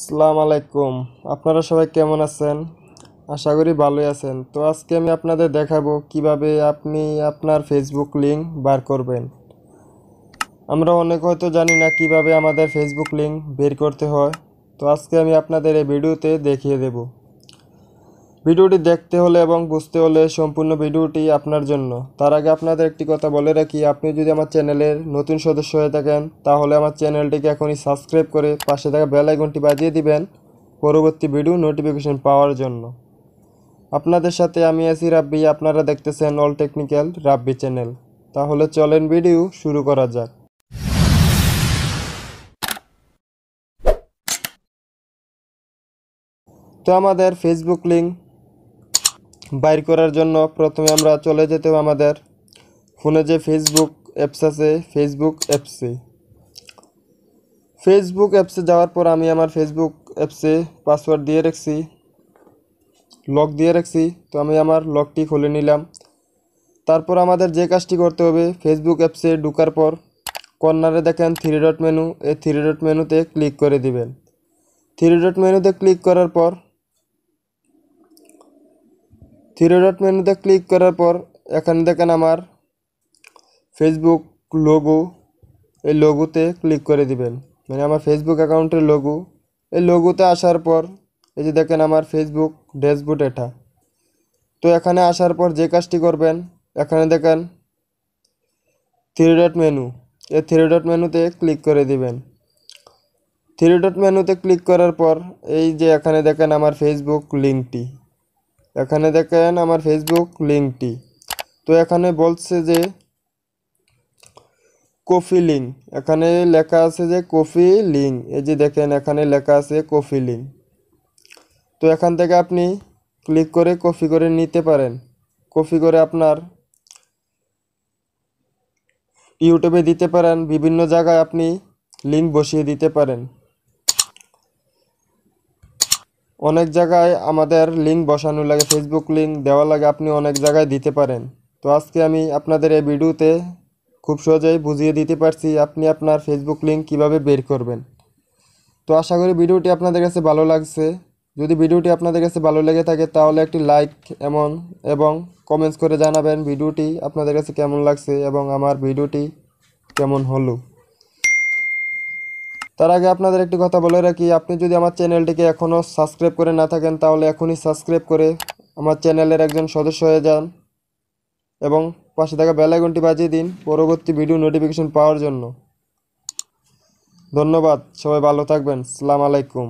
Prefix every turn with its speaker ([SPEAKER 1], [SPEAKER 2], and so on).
[SPEAKER 1] আসসালামু আলাইকুম। আপনারা সবাই কেমন আছেন? আশা করি ভালোই আছেন। তো আজকে আমি আপনাদের দেখাবো কিভাবে আপনি আপনার ফেসবুক লিংক বার করবেন। আমরা অনেক হয়তো জানি না কিভাবে আমাদের ফেসবুক লিংক বের করতে হয়। তো আজকে আমি আপনাদের এই ভিডিওতে দেখিয়ে দেব। ভিডিওটি দেখতে হলে এবং বুঝতে হলে সম্পূর্ণ ভিডিওটি আপনার জন্য। তার আগে আপনাদের একটি কথা বলে রাখি, আপনি যদি আমার চ্যানেলের নতুন সদস্য হয়ে থাকেন তাহলে আমার চ্যানেলটিকে এখনই সাবস্ক্রাইব করে পাশে থাকা বেল আইকনটি বাজিয়ে দিবেন পরবর্তী ভিডিও নোটিফিকেশন পাওয়ার জন্য। আপনাদের সাথে আমি আছি রাব্বি, আপনারা দেখতেছেন অল টেকনিক্যাল রাব্বি চ্যানেল। তাহলে চলেন ভিডিও শুরু করা যাক। তো আমাদের ফেসবুক লিংক বাইর করার জন্য প্রথমে আমরা চলে যেতে হবে আমাদের ফোনে যে ফেসবুক অ্যাপস আছে ফেসবুক অ্যাপসে যাওয়ার পর আমি আমার ফেসবুক অ্যাপসে পাসওয়ার্ড দিয়ে রাখছি, লক দিয়ে রাখছি। তো আমি আমার লকটি খুলে নিলাম। তারপর আমাদের যে কাজটি করতে হবে, ফেসবুক অ্যাপসে ঢোকার পর কর্নারে দেখেন থ্রি ডট মেনু, এই থ্রি ডট মেনুতে ক্লিক করে দিবেন। থ্রি ডট মেনুতে ক্লিক করার পর এখানে দেখেন আমার ফেসবুক লোগো, এই লোগোতে ক্লিক করে দিবেন। মানে আমার ফেসবুক অ্যাকাউন্টের লোগো, এই লোগোতে আসার পর এই যে দেখেন আমার ফেসবুক ড্যাশবোর্ড এটা। তো এখানে আসার পর যে কাজটি করবেন, এখানে দেখেন থ্রি ডট মেনু, এই থ্রি ডট মেনুতে ক্লিক করে দিবেন। থ্রি ডট মেনুতে ক্লিক করার পর এই যে এখানে দেখেন আমার ফেসবুক লিঙ্কটি, তো এখানে বলছে যে কপি লিঙ্ক, এখানে লেখা আছে যে কপি লিঙ্ক, এই যে দেখেন এখানে লেখা আছে কপি লিঙ্ক। তো এখান থেকে আপনি ক্লিক করে কপি করে নিতে পারেন। কপি করে আপনার ইউটিউবে দিতে পারেন, বিভিন্ন জায়গায় আপনি লিঙ্ক বসিয়ে দিতে পারেন। অনেক জায়গায় আমাদের লিঙ্ক বসানো লাগে, ফেসবুক লিঙ্ক দেওয়া লাগে, আপনি অনেক জায়গায় দিতে পারেন। তো আজকে আমি আপনাদের এই ভিডিওতে খুব সহজেই বুঝিয়ে দিতে পারছি আপনি আপনার ফেসবুক লিঙ্ক কিভাবে বের করবেন। তো আশা করি ভিডিওটি আপনাদের কাছে ভালো লাগছে। যদি ভিডিওটি আপনাদের কাছে ভালো লেগে থাকে তাহলে একটি লাইক এবং কমেন্টস করে জানাবেন ভিডিওটি আপনাদের কাছে কেমন লাগছে এবং আমার ভিডিওটি কেমন হলো। তার আগে আপনাদের একটি কথা বলে রাখি, আপনি যদি আমার চ্যানেলটিকে এখনও সাবস্ক্রাইব করে না থাকেন তাহলে এখনই সাবস্ক্রাইব করে আমার চ্যানেলের একজন সদস্য হয়ে যান এবং পাশে থাকা বেল আইকনটি বাজিয়ে দিন পরবর্তী ভিডিও নোটিফিকেশন পাওয়ার জন্য। ধন্যবাদ, সবাই ভালো থাকবেন। আসসালামু আলাইকুম।